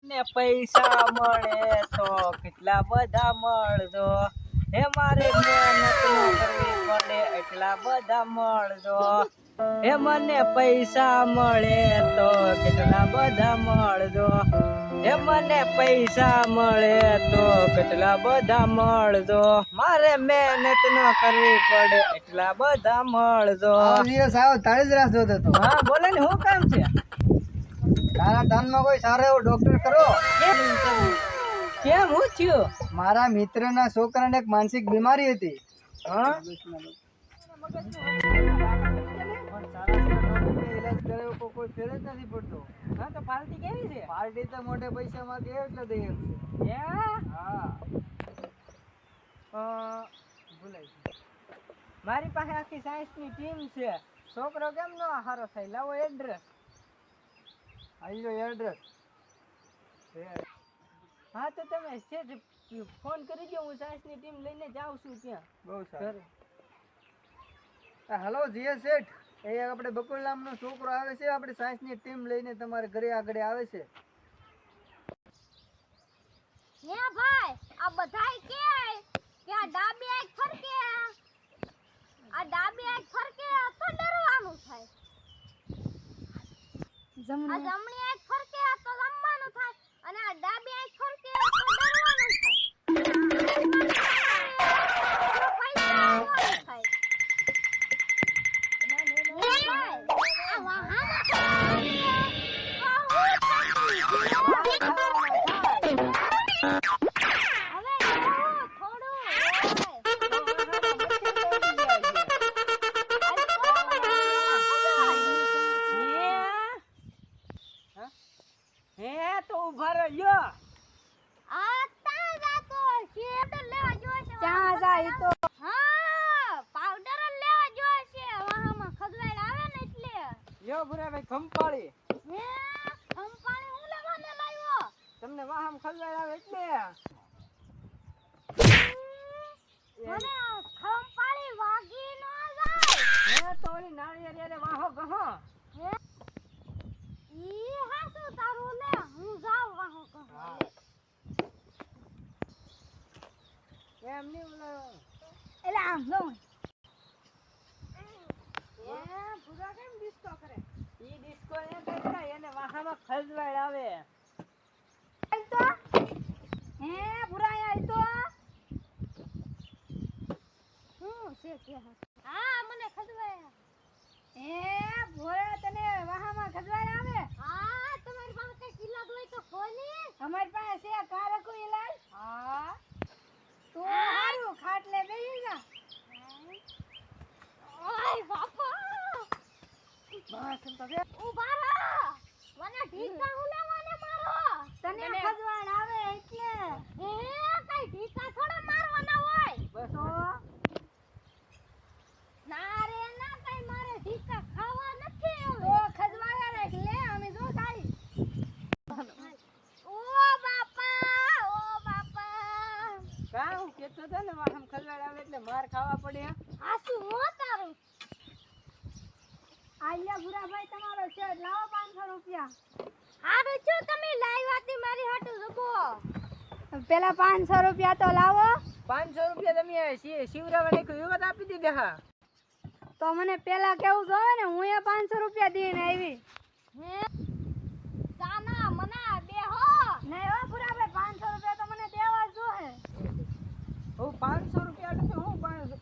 ને પૈસા મળે તો કેટલા બધા મળજો હે મારે મહેનત ન કરવી પડે એટલા બધા મળજો હે મને પૈસા મળે તો કેટલા બધા મળજો હે મને પૈસા મળે તો કેટલા બધા મળજો મારે મહેનત ન કરવી પડે એટલા બધા મળજો તાળી જ રાહ જોતો હતો. હા બોલે ને શું કામ છે તારા ધનમાં કોઈ સારો એવો ડોક્ટર કરો. કેમ હું થયું મારા મિત્રના છોકરાને એક માનસિક બીમારી હતી. હા ઈલાજ કર્યો કોઈ ફેર જ નથી પડતો. હા તો પાર્ટી કેવી છે પાર્ટી તો મોટે પૈસા માંગે એટલે દઈ એમ છે. હા ભૂલાઈ ગયું. મારી પાસે આખી સાયન્સની ટીમ છે છોકરો કેમ નો હારો થાય લાવો એડ્રેસ આવી લો એડ્રેસ. હા તો તમે સેજ ફોન કરી દો હું સાયન્સની ટીમ લઈને જાઉં છું ત્યાં બહુ સારું. હેલો જીએસ શેઠ, એ આપણે બકુલ નામનો છોકરો આવે છે આપણે સાયન્સની ટીમ લઈને તમારે ઘરે આગળ આવે છે. હે ભાઈ આ બધાય કે આ ડાબી આંખ ફરકે આ ડાબી આંખ ફરકે તો ડરવાનું થાય આ જમણી આંખ ફરકે તો રમવાનું થાય અને આ ડાબી આંખ ફરકે તો ડરવાનું થાય પૈસા આવવાનું થાય હે ભાઈ આ વાહન હે તો ઉભા રહ્યો આ તા જાતો શેડ લેવા જોશે ક્યાં જાય તો હા પાવડર લેવા જોશે વાહમાં ખદવાડ આવે ને એટલે યો ભુરાભાઈ ખંપાળી હે કંપાણી હું લેવાને લાવ્યો તમને વાહમ ખલવાડ આવે એટલે મને કંપાણી વાગી ન જાય હે તો ઓલી નાળિયેર યારે વાહો ગહો હે ઈ હાસુ તારું લે હું જાવ વાહો કહો એમ ની ઓલો એટલે આમ લો એ ભુરા કેમ ડિસ્કો કરે ઈ ડિસ્કો એ કરતા એને વાહામાં ખલવાડ આવે આઈ તો હે બુરાઈ આઈ તો હું છે કે હા મને ખદવાય હે ભોળા તને વાહામાં ખદવાય આવે હા તમારી પાસે કઈ ઈલાજ હોય તો કોની અમારી પાસે છે કારકો ઈલાજ હા તો હારું ખાટલે બેહી જા ઓય બાપા બસ એમ તો બે ઉભા રહો મને ઢીકા હુલાવાને મારો તને ખજવાડ આવે એટલે હે કઈ ઢીકા થોડા મારવાના હોય બસ તો ના રે ના કઈ મારે ઢીકા ખાવા નથી હવે તો ખજવાડા રાખ લે અમે જો ખાઈ ઓ બાપા કા હું કેતો તો ને વાહમ ખલવાડ આવે એટલે માર ખાવા પડે હાસુ હો તારું આલિયા ભુરાભાઈ તમારો શેર લાવો 500 રૂપિયા હારું છું તમે લાવ્યાથી મારી હાટુ જબો પેલા 500 રૂપિયા તો લાવો 500 રૂપિયા તમે શિવરાવાને કોઈ વિવત આપી દીધા હા તો મને પેલા કેવું જોવે ને હું એ 500 રૂપિયા દઈને આવી હે સાના મના બેહો નહીં હો ભુરાભાઈ 500 રૂપિયા તો મને દેવા જોહે હું 500 રૂપિયા એટલે હું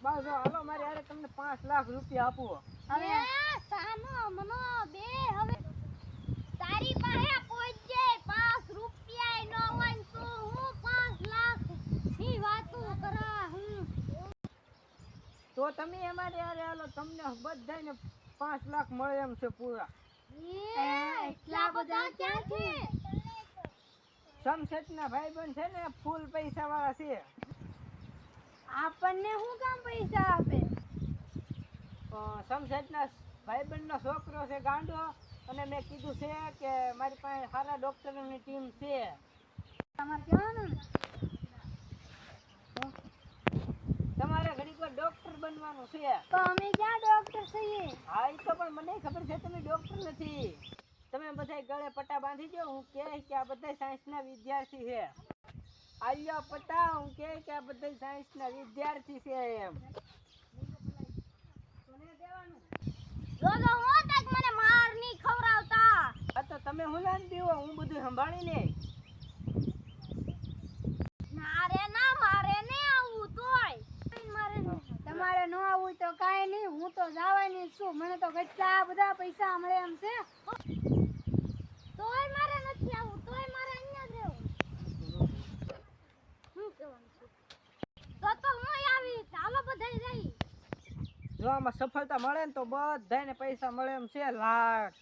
બાજો હાલો મારે યારે તમને 5 લાખ રૂપિયા આપું હવે સાનો મનો બે હવે તારી પાસે પહોંચજે 5 રૂપિયા ન હોય તો હું 5 લાખ ની વાતો કરા હું તો તમે અમારે યારે હાલો તમને બધાને 5 લાખ મળે એમ છે પૂરા એટલા બધા ક્યાંથી સમસેટના ભાઈબંધ છે ને ફૂલ પૈસા વાળા છે આપણને શું કામ પૈસા આપે સમસેટના ભાઈબંધનો છોકરો છે ગાંડો અને મેં કીધું છે કે મારી પાસે સારા ડોક્ટરોની ટીમ છે તમારે કહેવાનું તમારે ઘડીક વાર ડોક્ટર બનવાનું છે તો અમે ક્યાં ડોક્ટર છીએ હા એ તો પણ મને ખબર છે તમે ડોક્ટર નથી તમે બધા ગળે પટ્ટા બાંધી દો. હું કે આ બધા સાયન્સના વિદ્યાર્થી છે. આલ્યો પટ્ટા. હું કે આ બધા સાયન્સના વિદ્યાર્થી છે એમ. જો હું તક મને માર નહીં ખવરાવતા. આ તો તમે હું ના દેવો, હું બધું સંભાળી લે. મારે નહીં આવવું તોય. તમારે ન આવવું તો કાંઈ નહીં, હું તો જવાની જ છું. મને તો કેટલા બધા પૈસા મળે એમ છે. તોય મારે નથી આવવું, તોય મારે અહીંયા જ રહેવું. શું કહેવાનું છે? તો હું આવી. ચાલો બધાય જઈ. જો આમાં સફળતા મળે ને તો બધાને પૈસા મળે એમ છે લાખ.